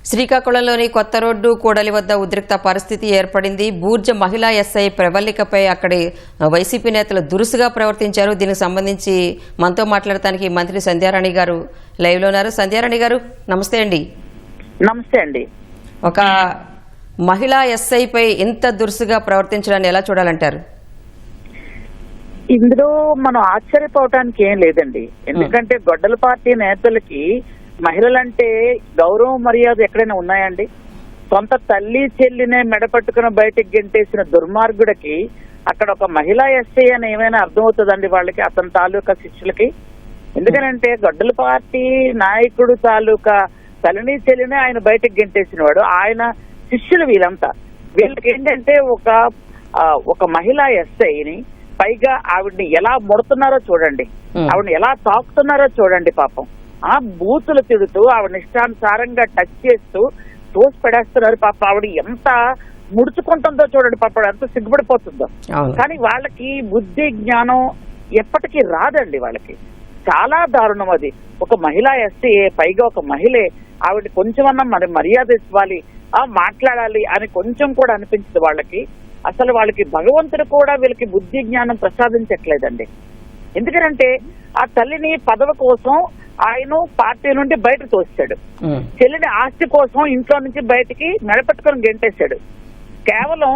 శ్రీకాకుళంలోని కొత్త రోడ్డు కూడలి వద్ద ఉద్రిక్త పరిస్థితి ఏర్పడింది. బూర్జ మహిళా ఎస్ఐ ప్రవళికపై అక్కడి వైసీపీ నేతలు దురుసుగా ప్రవర్తించారు. దీనికి సంబంధించి మనతో మాట్లాడటానికి మంత్రి సంధ్యారాణి గారు లైవ్ లో ఉన్నారు. సంధ్యారాణి గారు నమస్తే అండి. నమస్తే అండి. ఒక మహిళా ఎస్ఐపై ఇంత దురుసుగా ప్రవర్తించడాన్ని ఎలా చూడాలంటారు? ఇందులో మనం ఆశ్చర్యపోవటానికి ఏం లేదండి. ఎందుకంటే గొడ్డల పార్టీ నేతలకి మహిళలంటే గౌరవ మర్యాద ఎక్కడైనా ఉన్నాయండి? సొంత తల్లి చెల్లినే మెడపట్టుకుని బయటకు గెంటేసిన దుర్మార్గుడికి అక్కడ ఒక మహిళా ఎస్ఐ అని ఏమైనా అర్థమవుతుందండి వాళ్ళకి, అతని తాలూకా శిష్యులకి? ఎందుకనంటే గొడ్డల పార్టీ నాయకుడు తాలూకా తల్లిని చెల్లినే ఆయన బయటకు గెంటేసిన వాడు, ఆయన శిష్యులు వీళ్ళంతా. వీళ్ళకి ఏంటంటే ఒక మహిళా ఎస్ఐని, పైగా ఆవిడ్ని ఎలా ముడుతున్నారో చూడండి, ఆవిడని ఎలా తాకుతున్నారో చూడండి. పాపం ఆ బూతులు తిడుతూ ఆవిడ ఇష్టానుసారంగా టచ్ చేస్తూ తోసి పడేస్తున్నారు. పాప ఆవిడ ఎంత ముడుచుకుంటుందో చూడండి, పాప ఎంత సిగ్గుపడిపోతుందో. కానీ వాళ్ళకి బుద్ధి జ్ఞానం ఎప్పటికీ రాదండి. వాళ్ళకి చాలా దారుణం అది. ఒక మహిళా ఎస్సీ, పైగా ఒక మహిళే, ఆవిడ కొంచెమన్నా మరి మర్యాద ఇవ్వాలి, మాట్లాడాలి అని కొంచెం కూడా అనిపించదు వాళ్ళకి. అసలు వాళ్ళకి భగవంతుడు కూడా వీళ్ళకి బుద్ధి జ్ఞానం ప్రసాదించట్లేదండి. ఎందుకంటే ఆ తల్లిని పదవి కోసం ఆయన పార్టీ నుండి బయట తోస్తాడు, చెల్లిని ఆస్తి కోసం ఇంట్లో నుంచి బయటికి మెడపెట్టుకుని గెంటేశాడు. కేవలం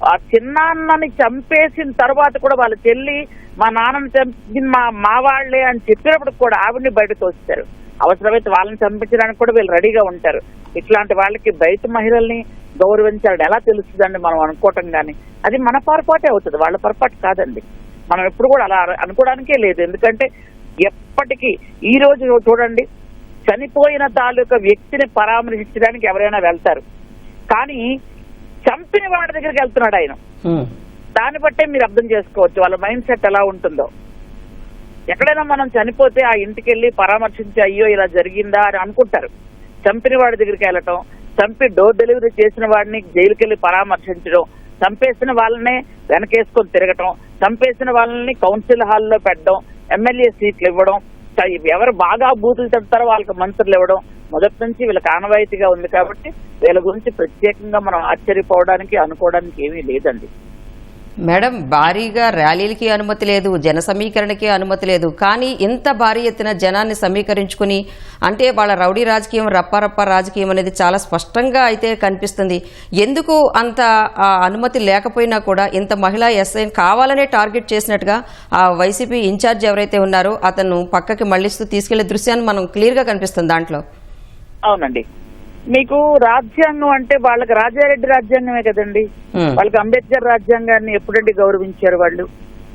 ఆ చిన్నాన్నని చంపేసిన తర్వాత కూడా వాళ్ళ చెల్లి మా నాన్నని చంపింది మా వాళ్లే అని చెప్పినప్పుడు కూడా ఆవిడ్ని బయట తోస్తారు. అవసరమైతే వాళ్ళని చంపించడానికి కూడా వీళ్ళు రెడీగా ఉంటారు. ఇట్లాంటి వాళ్ళకి బయట మహిళల్ని గౌరవించాలని ఎలా తెలుస్తుందండి మనం అనుకోవటం? కానీ అది మన పొరపాటే అవుతుంది, వాళ్ళ పొరపాటు కాదండి. మనం ఎప్పుడు కూడా అలా అనుకోవడానికే లేదు. ఎందుకంటే ఎప్పటికీ ఈ రోజు చూడండి, చనిపోయిన తాలూకా వ్యక్తిని పరామర్శించడానికి ఎవరైనా వెళ్తారు, కానీ చంపిన వాడి దగ్గరికి వెళ్తున్నాడు ఆయన. దాన్ని బట్టే మీరు అర్థం చేసుకోవచ్చు వాళ్ళ మైండ్ సెట్ ఎలా ఉంటుందో. ఎక్కడైనా మనం చనిపోతే ఆ ఇంటికి వెళ్ళి పరామర్శించి అయ్యో ఇలా జరిగిందా అని అనుకుంటారు. చంపిన వాడి దగ్గరికి వెళ్ళటం, చంపి డోర్ డెలివరీ చేసిన వాడిని జైలుకి వెళ్ళి పరామర్శించడం, చంపేసిన వాళ్ళనే వెనకేసుకొని తిరగటం, చంపేసిన వాళ్ళని కౌన్సిల్ హాల్లో పెట్టడం, ఎమ్మెల్యే సీట్లు ఇవ్వడం, ఎవరు బాగా బూతులు చెప్తారో వాళ్ళకి మంత్రులు ఇవ్వడం మొదటి నుంచి వీళ్ళకి ఆనవాయితీగా ఉంది. కాబట్టి వీళ్ళ గురించి ప్రత్యేకంగా మనం ఆశ్చర్యపోవడానికి అనుకోవడానికి ఏమీ లేదండి. మేడం, భారీగా ర్యాలీలకి అనుమతి లేదు, జన సమీకరణకి అనుమతి లేదు, కానీ ఇంత భారీ ఎత్తున జనాన్ని సమీకరించుకుని, అంటే వాళ్ళ రౌడీ రాజకీయం, రప్పారప్ప రాజకీయం అనేది చాలా స్పష్టంగా అయితే కనిపిస్తుంది. ఎందుకు అంత అనుమతి లేకపోయినా కూడా ఇంత మహిళా ఎస్ఐని కావాలనే టార్గెట్ చేసినట్టుగా ఆ వైసీపీ ఇన్ఛార్జ్ ఎవరైతే ఉన్నారో అతను పక్కకి మళ్లిస్తూ తీసుకెళ్లే దృశ్యాన్ని మనం క్లియర్గా కనిపిస్తుంది దాంట్లో. అవునండి, మీకు రాజ్యాంగం అంటే వాళ్ళకి రాజారెడ్డి రాజ్యాంగమే కదండి. వాళ్ళకి అంబేద్కర్ రాజ్యాంగాన్ని ఎప్పుడండి గౌరవించారు వాళ్ళు?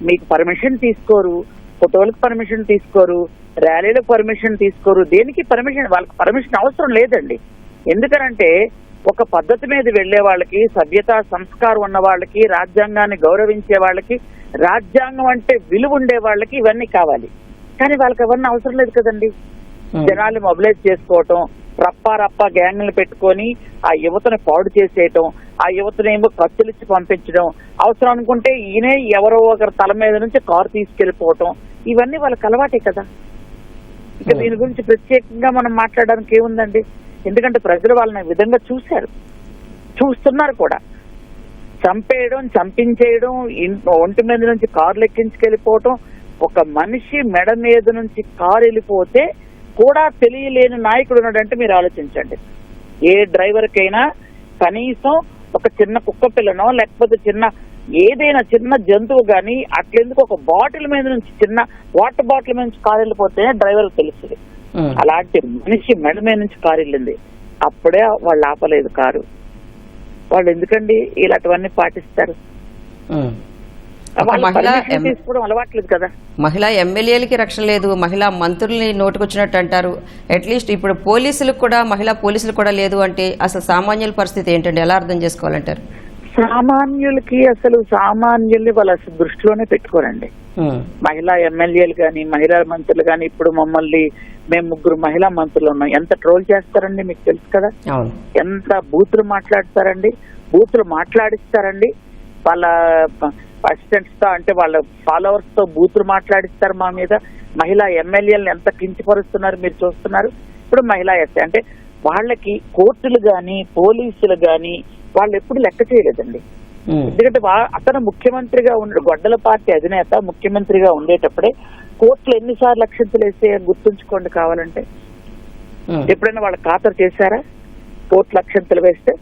మీకు పర్మిషన్ తీసుకోరు, ఫోటోలకు పర్మిషన్ తీసుకోరు, ర్యాలీలకు పర్మిషన్ తీసుకోరు, దేనికి పర్మిషన్? వాళ్ళకి పర్మిషన్ అవసరం లేదండి. ఎందుకనంటే ఒక పద్ధతి మీద వెళ్లే వాళ్ళకి, సభ్యత సంస్కారం ఉన్న వాళ్ళకి, రాజ్యాంగాన్ని గౌరవించే వాళ్ళకి, రాజ్యాంగం అంటే విలువ ఉండే వాళ్ళకి ఇవన్నీ కావాలి. కానీ వాళ్ళకి అవన్నీ అవసరం లేదు కదండి. జనాలు మొబిలైజ్ చేసుకోవటం, రప్ప గ్యాంగ్లు పెట్టుకొని ఆ యువతను పాడు చేసేయటం, ఆ యువతనేమో ఖర్చులిచ్చి పంపించడం, అవసరం అనుకుంటే ఈయనే ఎవరో ఒకరి తల మీద నుంచి కారు తీసుకెళ్లిపోవటం, ఇవన్నీ వాళ్ళకి అలవాటే కదా. ఇక దీని గురించి ప్రత్యేకంగా మనం మాట్లాడడానికి ఏముందండి? ఎందుకంటే ప్రజలు వాళ్ళని విధంగా చూస్తున్నారు కూడా. చంపేయడం, చంపించేయడం, ఒంటి మీద నుంచి కారు ఎక్కించుకెళ్ళిపోవటం, ఒక మనిషి మెడ మీద నుంచి కారు వెళ్ళిపోతే కూడా తెలియలేని నాయకుడు ఉన్నాడంటే మీరు ఆలోచించండి. ఏ డ్రైవర్కైనా కనీసం ఒక చిన్న కుక్క పిల్లనో లేకపోతే ఏదైనా చిన్న జంతువు గాని అట్లెందుకు ఒక బాటిల్ మీద నుంచి, చిన్న వాటర్ బాటిల్ మీద నుంచి కారు వెళ్ళిపోతే డ్రైవర్ తెలుస్తుంది. అలాంటి మనిషి మెడ మీద నుంచి కారు వెళ్ళింది, అప్పుడే వాళ్ళు ఆపలేదు కారు. వాళ్ళు ఎందుకండి ఇలాంటివన్నీ పాటిస్తారు? అలవాట్లేదు కదా. మహిళా ఎమ్మెల్యేలకి రక్షణ లేదు, మహిళా మంత్రుల్ని నోటుకొచ్చినట్టు అంటారు. అట్లీస్ట్ ఇప్పుడు పోలీసులకు కూడా, మహిళా పోలీసులు కూడా లేదు అంటే అసలు సామాన్యుల పరిస్థితి ఏంటండి? ఎలా అర్థం చేసుకోవాలంటారు? సామాన్యులకి అసలు సామాన్యుల్ని వాళ్ళు అసలు దృష్టిలోనే పెట్టుకోరండి. మహిళా ఎమ్మెల్యేలు గాని, మహిళా మంత్రులు గాని, ఇప్పుడు మేము 3 మహిళా మంత్రులు ఉన్నాం, ఎంత ట్రోల్ చేస్తారండి మీకు తెలుసు కదా. ఎంత బూతులు మాట్లాడతారండి, బూతులు మాట్లాడిస్తారండి. వాళ్ళ అసిస్టెంట్స్ తో, అంటే వాళ్ళ ఫాలోవర్స్ తో బూతులు మాట్లాడిస్తారు మా మీద. మహిళా ఎమ్మెల్యేలను ఎంత కించపరుస్తున్నారు మీరు చూస్తున్నారు. ఇప్పుడు మహిళా ఎస్ఐ అంటే వాళ్ళకి కోర్టులు గాని పోలీసులు గాని వాళ్ళు ఎప్పుడు లెక్క చేయలేదండి. ఎందుకంటే అతను ముఖ్యమంత్రిగా ఉన్న గొడ్డల పార్టీ అధినేత ముఖ్యమంత్రిగా ఉండేటప్పుడే కోర్టులు ఎన్నిసార్లు అక్షంతలు వేస్తే గుర్తుంచుకోండి కావాలంటే. ఎప్పుడైనా వాళ్ళ ఖాతరు చేశారా కోర్టులు అక్షంతలు వేస్తే?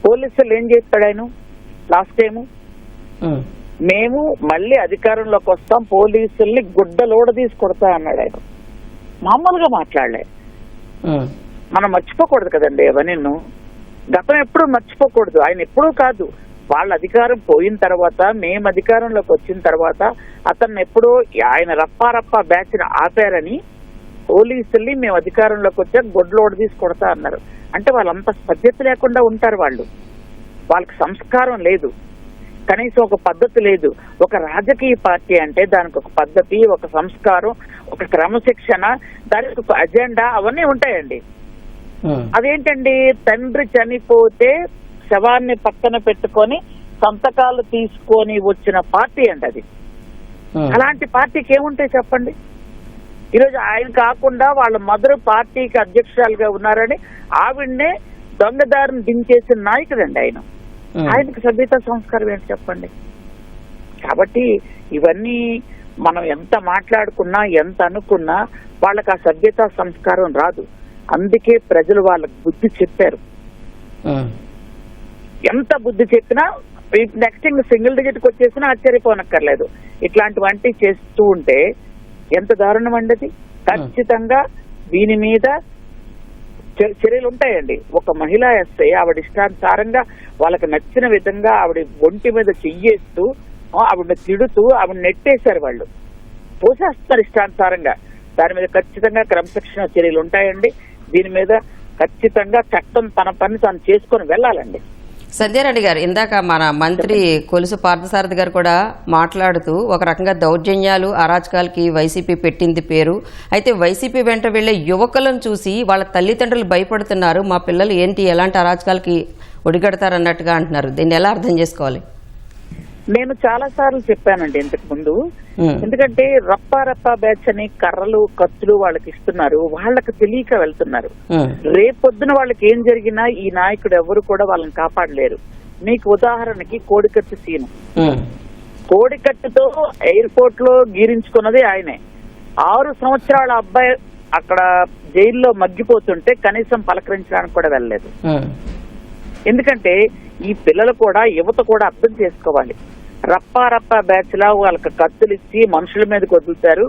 పోలీసులు ఏం చేస్తాడు ఆయన లాస్ట్ టైము? మేము మళ్ళీ అధికారంలోకి వస్తాం, పోలీసుల్ని గుడ్డలోడ తీసి కొడతా అన్నాడు ఆయన. మామూలుగా మాట్లాడలే. మనం మర్చిపోకూడదు కదండి అవన్నీ. గతం ఎప్పుడు మర్చిపోకూడదు. ఆయన ఎప్పుడూ కాదు, వాళ్ళ అధికారం పోయిన తర్వాత మేము అధికారంలోకి వచ్చిన తర్వాత అతన్ని ఎప్పుడో ఆయన రప్పా బ్యాచ్ ఆపారని పోలీసుల్ని మేము అధికారంలోకి వచ్చాక గొడ్లోడ తీసి కొడతా అన్నారు. అంటే వాళ్ళంత పద్ధతి లేకుండా ఉంటారు వాళ్ళు. వాళ్ళకి సంస్కారం లేదు, కనీసం ఒక పద్ధతి లేదు. ఒక రాజకీయ పార్టీ అంటే దానికి ఒక పద్ధతి, ఒక సంస్కారం, ఒక క్రమశిక్షణ, దానికి ఒక అజెండా అవన్నీ ఉంటాయండి. అదేంటండి, తండ్రి చనిపోతే శవాన్ని పక్కన పెట్టుకొని సంతకాలు తీసుకొని వచ్చిన పార్టీ అండి అది. అలాంటి పార్టీకి ఏముంటాయి చెప్పండి? ఈరోజు ఆయన కాకుండా వాళ్ళ మదర్ పార్టీకి అధ్యక్షురాలుగా ఉన్నారని ఆవిడనే దొంగదారిని దించేసిన నాయకుడండి ఆయన. ఆయనకు సభ్యత సంస్కారం ఏంటి చెప్పండి? కాబట్టి ఇవన్నీ మనం ఎంత మాట్లాడుకున్నా ఎంత అనుకున్నా వాళ్ళకి ఆ సభ్యత సంస్కారం రాదు. అందుకే ప్రజలు వాళ్ళకి బుద్ధి చెప్పారు. ఎంత బుద్ధి చెప్పినా నెక్స్ట్ ఇంకా సింగిల్ డిజిట్కి వచ్చేసినా ఆశ్చర్యపోనక్కర్లేదు. ఇట్లాంటివంటి చేస్తూ ఉంటే ఎంత దారుణం అండి అది. ఖచ్చితంగా దీని మీద చర్యలు ఉంటాయండి. ఒక మహిళా ఎస్ఐ ఆవిడ ఇష్టానుసారంగా వాళ్ళకి నచ్చిన విధంగా ఆవిడ ఒంటి మీద చెయ్యేస్తూ ఆవిడ తిడుతూ ఆవిడ నెట్టేశారు, వాళ్ళు పోసేస్తారు ఇష్టానుసారంగా. దాని మీద ఖచ్చితంగా క్రమశిక్షణ చర్యలు ఉంటాయండి. దీని మీద ఖచ్చితంగా చట్టం తన పని తాను చేసుకొని వెళ్ళాలండి. సంధ్యారెడ్డి గారు, ఇందాక మన మంత్రి కొలుసు పార్థసారథి గారు కూడా మాట్లాడుతూ ఒక రకంగా దౌర్జన్యాలు అరాచకాలకి వైసీపీ పెట్టింది పేరు. అయితే వైసీపీ వెంట వెళ్లే యువకులను చూసి వాళ్ళ తల్లిదండ్రులు భయపడుతున్నారు, మా పిల్లలు ఏంటి ఎలాంటి అరాచకాలకి ఒడిగడతారన్నట్టుగా అంటున్నారు. దీన్ని ఎలా అర్థం చేసుకోవాలి? నేను చాలా సార్లు చెప్పానండి ఇంతకు ముందు. ఎందుకంటే రప్పా బ్యాచ్ అని కర్రలు కత్తులు వాళ్ళకి ఇస్తున్నారు, వాళ్ళకి తెలియక వెళ్తున్నారు. రేపొద్దున వాళ్ళకి ఏం జరిగినా ఈ నాయకుడు ఎవరు కూడా వాళ్ళని కాపాడలేరు. మీకు ఉదాహరణకి కోడికత్తి సీను. కోడికత్తితో ఎయిర్పోర్ట్ లో గీరించుకున్నది ఆయనే. 6 సంవత్సరాల అబ్బాయి అక్కడ జైల్లో మగ్గిపోతుంటే కనీసం పలకరించడానికి కూడా వెళ్ళలేదు. ఎందుకంటే ఈ పిల్లలు కూడా యువత కూడా అర్థం చేసుకోవాలి. రప్పా బ్యాచ్ లా వాళ్ళకి కత్తులు ఇచ్చి మనుషుల మీదకి వదులుతారు,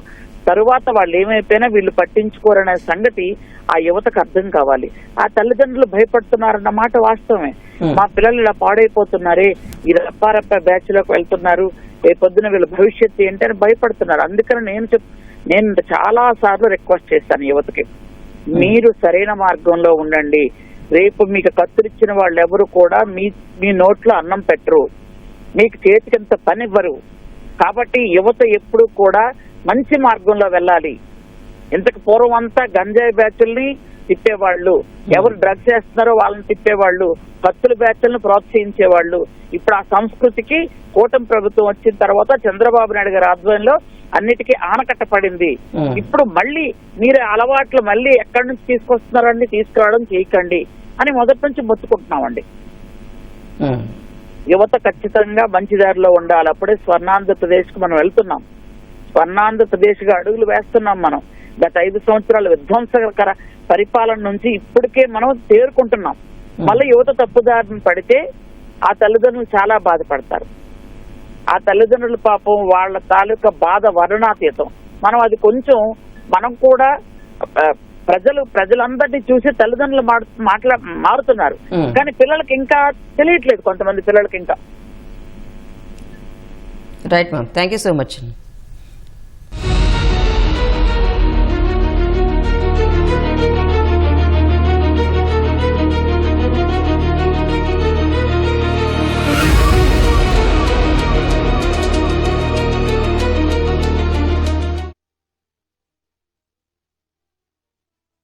తరువాత వాళ్ళు ఏమైపోయినా వీళ్ళు పట్టించుకోరనే సంగతి ఆ యువతకు అర్థం కావాలి. ఆ తల్లిదండ్రులు భయపడుతున్నారన్న మాట వాస్తవమే. మా పిల్లలు ఇలా పాడైపోతున్నారే, ఈ రప్పా బ్యాచ్ లోకి వెళ్తున్నారు, రేపొద్దున వీళ్ళ భవిష్యత్తు ఏంటి అని భయపడుతున్నారు. అందుకని నేను చాలా సార్లు రిక్వెస్ట్ చేస్తాను యువతకి, మీరు సరైన మార్గంలో ఉండండి. రేపు మీకు కత్తులిచ్చిన వాళ్ళు ఎవరు కూడా మీ నోట్లో అన్నం పెట్టరు, మీకు చేతికింత పని ఇవ్వరు. కాబట్టి యువత ఎప్పుడు కూడా మంచి మార్గంలో వెళ్ళాలి. ఇంతకు పూర్వం అంతా గంజాయి బ్యాచ్ల్ని తిప్పేవాళ్ళు, ఎవరు డ్రగ్స్ చేస్తున్నారో వాళ్ళని తిప్పేవాళ్ళు, కత్తుల బ్యాచ్లను ప్రోత్సహించేవాళ్ళు. ఇప్పుడు ఆ సంస్కృతికి కూటమి ప్రభుత్వం వచ్చిన తర్వాత చంద్రబాబు నాయుడు గారి ఆధ్వర్యంలో అన్నిటికీ ఆనకట్ట పడింది. ఇప్పుడు మళ్ళీ మీరు అలవాట్లు మళ్ళీ ఎక్కడి నుంచి తీసుకొస్తున్నారండి, తీసుకురావడం చేయకండి అని మొదటి నుంచి మొత్తుకుంటున్నామండి. యువత ఖచ్చితంగా మంచి దారిలో ఉండాలి. అప్పుడే స్వర్ణాంధ్రప్రదేశ్ కు మనం వెళ్తున్నాం, స్వర్ణాంధ్రప్రదేశ్ గా అడుగులు వేస్తున్నాం మనం. గత 5 సంవత్సరాల విధ్వంసకర పరిపాలన నుంచి ఇప్పటికే మనం తేరుకుంటున్నాం. మళ్ళీ యువత తప్పుదారిని పడితే ఆ తల్లిదండ్రులు చాలా బాధపడతారు. ఆ తల్లిదండ్రుల పాపం వాళ్ళ తాలూకా బాధ వర్ణాతీతం. మనం అది కొంచెం మనం కూడా ప్రజలందరినీ చూసి తల్లిదండ్రులు మారుతున్నారు, కానీ పిల్లలకి ఇంకా తెలియట్లేదు. కొంతమంది పిల్లలకి ఇంకా. Right ma'am, thank you so much.